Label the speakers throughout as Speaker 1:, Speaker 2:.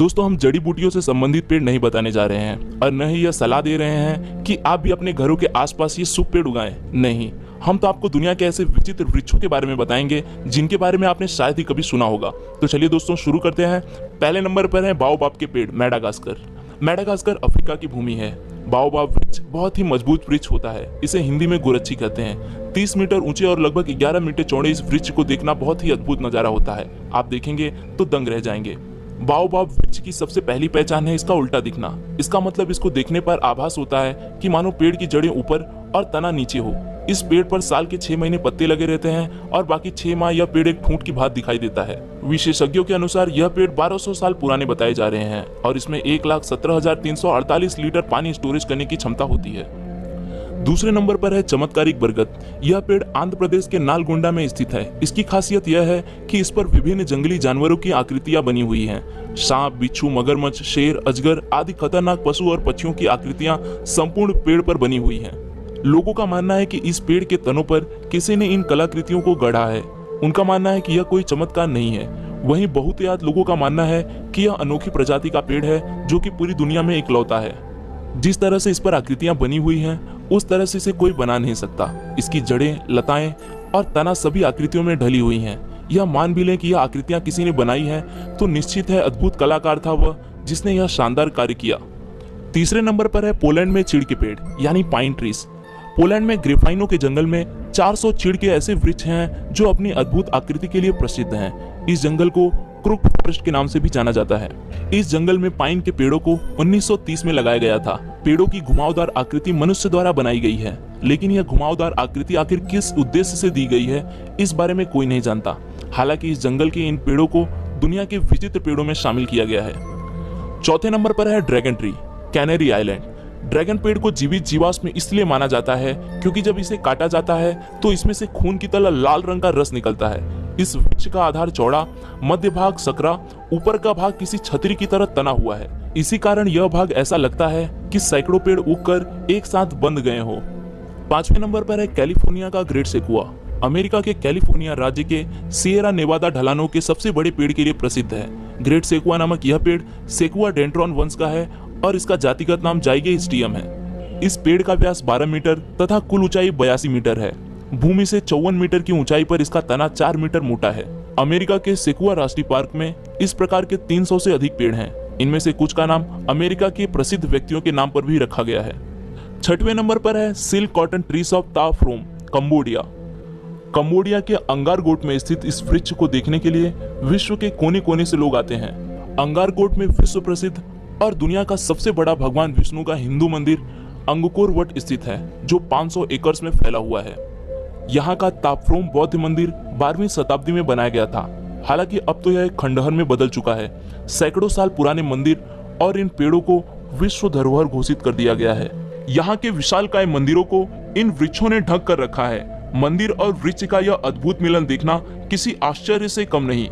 Speaker 1: दोस्तों, हम जड़ी बूटियों से संबंधित पेड़ नहीं बताने जा रहे हैं और न ही यह सलाह दे रहे हैं कि आप भी अपने घरों के आसपास ये शुभ पेड़ उगाएं। नहीं, हम तो आपको दुनिया के ऐसे विचित्र वृक्षों के बारे में बताएंगे जिनके बारे में आपने शायद ही कभी सुना होगा। तो चलिए दोस्तों, शुरू करते हैं। पहले नंबर पर है बाओबाब के पेड़, मेडागास्कर। मेडागास्कर अफ्रीका की भूमि है। बाओबाब वृक्ष बहुत ही मजबूत वृक्ष होता है। इसे हिंदी में गोरच्छी कहते हैं। 30 मीटर ऊंचे और लगभग 11 मीटर चौड़े इस वृक्ष को देखना बहुत ही अद्भुत नजारा होता है। आप देखेंगे तो दंग रह जाएंगे। बाओबाब वृक्ष की सबसे पहली पहचान है इसका उल्टा दिखना। इसका मतलब इसको देखने पर आभास होता है कि मानो पेड़ की जड़ें ऊपर और तना नीचे हो। इस पेड़ पर साल के 6 महीने पत्ते लगे रहते हैं और बाकी 6 माह यह पेड़ एक ठूंठ की भांति दिखाई देता है। विशेषज्ञों के अनुसार यह पेड़ 1200 साल पुराने बताए जा रहे हैं और इसमें 1,17,348 लीटर पानी स्टोरेज करने की क्षमता होती है। दूसरे नंबर पर है चमत्कारिक बरगद। यह पेड़ आंध्र प्रदेश के नालगोंडा में स्थित है। इसकी खासियत यह है कि इस पर विभिन्न जंगली जानवरों की आकृतियां बनी हुई हैं। सांप, बिच्छू, मगरमच्छ, शेर, अजगर आदि खतरनाक पशु और पक्षियों की आकृतियां संपूर्ण पेड़ पर बनी हुई हैं। लोगों का मानना है कि इस पेड़ के तनों पर किसी ने इन कलाकृतियों को गढ़ा है। उनका मानना है कि यह कोई चमत्कार नहीं है। वहीं बहुतायत लोगों का मानना है कि यह अनोखी प्रजाति का पेड़ है जो कि पूरी दुनिया में इकलौता है। जिस तरह से इस पर आकृतियां बनी हुई हैं उस तरह से इसे कोई बना नहीं सकता। इसकी जड़ें, लताएं और तना सभी आकृतियों में ढली हुई हैं। यह मान भी लें कि यह आकृतियां किसी ने बनाई हैं तो निश्चित है अद्भुत कलाकार था वह जिसने यह शानदार कार्य किया। तीसरे नंबर पर है पोलैंड में चीड़ के पेड़ यानी पाइन ट्रीज। पोलैंड में ग्रेफाइनो के जंगल में 400 चीड़ के ऐसे वृक्ष हैं जो अपनी अद्भुत आकृति के लिए प्रसिद्ध हैं। इस जंगल को क्रूक फॉरेस्ट के नाम से भी जाना जाता है। इस जंगल में पाइन के पेड़ों को 1930 में लगाया गया था। पेड़ों की घुमावदार आकृति मनुष्य द्वारा बनाई गई है, लेकिन यह घुमावदार आकृति आखिर किस उद्देश्य से दी गई है इस बारे में कोई नहीं जानता। हालांकि इस जंगल के इन पेड़ों को दुनिया के विचित्र पेड़ों में शामिल किया गया है। चौथे नंबर पर है dragon tree, canary island. Dragon पेड़ को जीवित जीवाश्म इसलिए माना जाता है क्योंकि जब इसे काटा जाता है तो इसमें से खून की तरह लाल रंग का रस निकलता है। इस वृक्ष का आधार चौड़ा, मध्य भाग सकरा, ऊपर का भाग किसी छतरी की तरह तना हुआ है। इसी कारण यह भाग ऐसा लगता है कि सैकड़ों पेड़ उगकर एक साथ बंध गए हो। पांचवें नंबर पर है कैलिफोर्निया का ग्रेट सेकुआ। अमेरिका के कैलिफोर्निया राज्य के सिएरा नेवादा ढलानों के सबसे बड़े पेड़ के लिए प्रसिद्ध है। ग्रेट सेकुआ नामक यह पेड़ सेकुआ डेंड्रॉन वंश का है और इसका जातिगत नाम जाइगेस्टियम है। इस पेड़ का व्यास 12 मीटर तथा कुल ऊंचाई 82 मीटर है। भूमि से 54 मीटर की ऊंचाई पर इसका तना 4 मीटर मोटा है। अमेरिका के सेकुआ राष्ट्रीय पार्क में इस प्रकार के 300 से अधिक पेड़ हैं। इनमें से कुछ का नाम अमेरिका के प्रसिद्ध व्यक्तियों के नाम पर भी रखा गया है। छठवें नंबर पर है सिल्क कॉटन ट्रीज ऑफ ता फ्रोम, कंबोडिया। कंबोडिया के अंगारगोट में स्थित इस वृक्ष को देखने के लिए विश्व के कोने कोने से लोग आते हैं। अंगारगोट में विश्व प्रसिद्ध और दुनिया का सबसे बड़ा भगवान विष्णु का हिंदू मंदिर अंगकोर वट स्थित है जो 500 एकड़ में फैला हुआ है। यहाँ का तापफ्रोम बौद्ध मंदिर 12वीं शताब्दी में बनाया गया था। हालांकि अब तो यह एक खंडहर में बदल चुका है। सैकड़ों साल पुराने मंदिर और इन पेड़ों को विश्व धरोहर घोषित कर दिया गया है। यहाँ के विशालकाय मंदिरों को इन वृक्षों ने ढक कर रखा है। मंदिर और वृक्ष का यह अद्भुत मिलन देखना किसी आश्चर्य से कम नहीं।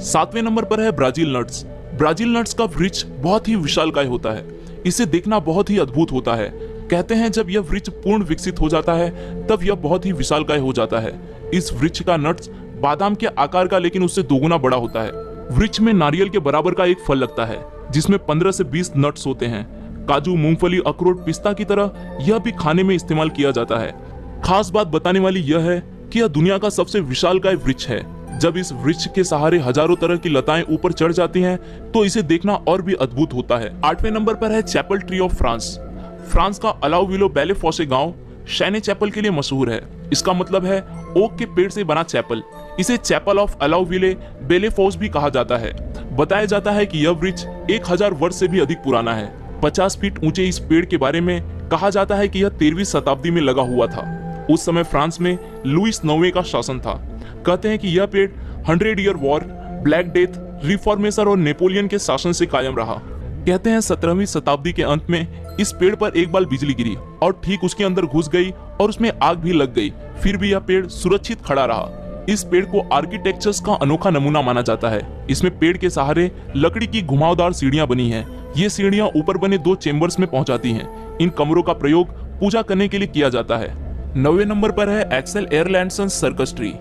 Speaker 1: 7वें नंबर पर है ब्राजील नट्स। ब्राजील नट्स का वृक्ष बहुत ही विशालकाय होता है। इसे देखना बहुत ही अद्भुत होता है। कहते हैं जब यह वृक्ष पूर्ण विकसित हो जाता है तब यह बहुत ही विशालकाय हो जाता है। इस वृक्ष का नट्स बादाम के आकार का लेकिन उससे दोगुना बड़ा होता है। वृक्ष में नारियल के बराबर का एक फल लगता है जिसमें 15 से 20 नट्स होते हैं। काजू, मूंगफली, अखरोट, पिस्ता की तरह यह भी खाने में इस्तेमाल किया जाता है। खास बात बताने वाली यह है कि यह दुनिया का सबसे विशालकाय वृक्ष है। जब इस वृक्ष के सहारे हजारों तरह की लताएं ऊपर चढ़ जाती हैं तो इसे देखना और भी अद्भुत होता है। 8वें नंबर पर है chapel tree of France. France का अलाउविलो बेलेफोसे गांव शैने चैपल के लिए मशहूर है। इसका मतलब है ओक के पेड़ से बना चैपल। इसे चैपल ऑफ अलाउविले बेलेफोस भी कहा जाता है। बताया जाता है कि यह वृक्ष 1000 वर्ष से भी अधिक पुराना है। 50 फीट ऊंचे इस पेड़ के बारे में कहा जाता है कि यह 13वीं शताब्दी में लगा हुआ था। उस समय फ्रांस में लुईस 9वें का शासन था। कहते हैं कि यह पेड़ 100 year war, black death, reformation और नेपोलियन के शासन से कायम रहा। कहते हैं 17वीं शताब्दी के अंत में इस पेड़ पर एक बार बिजली गिरी और ठीक उसके अंदर घुस गई और उसमें आग भी लग गई। फिर भी यह पेड़ सुरक्षित खड़ा रहा। इस पेड़ को आर्किटेक्चर्स का अनोखा नमूना माना जाता है। इसमें पेड़ के सहारे लकड़ी की घुमावदार सीढ़ियां बनी हैं। ये सीढ़ियां ऊपर बने 2 चेम्बर्स में पहुंचाती हैं। इन कमरों का प्रयोग पूजा करने के लिए किया जाता है। 9वें नंबर पर है एक्सेल एयरलैंडसन सर्कस ट्री।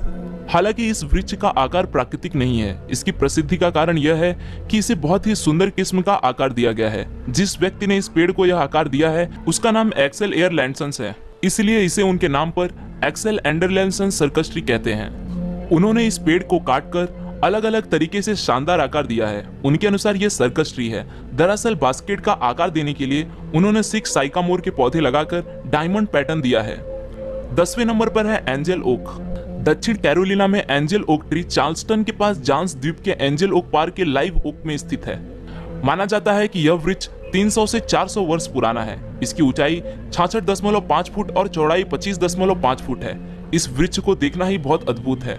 Speaker 1: हालांकि इस वृक्ष का आकार प्राकृतिक नहीं है। इसकी प्रसिद्धि का कारण यह है कि इसे बहुत ही सुंदर किस्म का आकार दिया गया है। जिस व्यक्ति ने इस पेड़ को यह आकार दिया है उसका नाम एक्सेल एयरलैंडसन है, इसलिए इसे उनके नाम पर एक्सेल एंडरलैंडसन सर्कस ट्री कहते हैं। उन्होंने इस पेड़ को काटकर अलग अलग तरीके से शानदार आकार दिया है। उनके अनुसार यह सर्कस ट्री है। दरअसल बास्केट का आकार देने के लिए उन्होंने 6 साइकामोर के पौधे लगाकर डायमंड पैटर्न दिया है। 10वें नंबर पर है एंजल ओक। दक्षिण कैरोलिना में एंजल ओक ट्री चार्ल्सटन के पास जांस द्वीप के एंजल ओक पार्क के लाइव ओक में स्थित है। माना जाता है कि यह वृक्ष 300 से 400 वर्ष पुराना है। इसकी ऊंचाई 66.5 फुट और चौड़ाई 25.5 फुट है। इस वृक्ष को देखना ही बहुत अद्भुत है।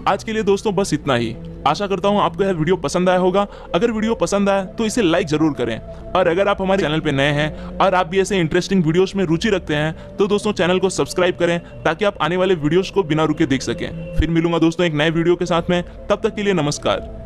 Speaker 1: आज के लिए दोस्तों बस इतना ही। आशा करता हूं आपको यह वीडियो पसंद आया होगा। अगर वीडियो पसंद आया तो इसे लाइक जरूर करें, और अगर आप हमारे चैनल पे नए हैं और आप भी ऐसे इंटरेस्टिंग वीडियोस में रुचि रखते हैं तो दोस्तों चैनल को सब्सक्राइब करें ताकि आप आने वाले वीडियोस को बिना रुके देख सकें। फिर मिलूंगा दोस्तों एक नए वीडियो के साथ में, तब तक के लिए नमस्कार।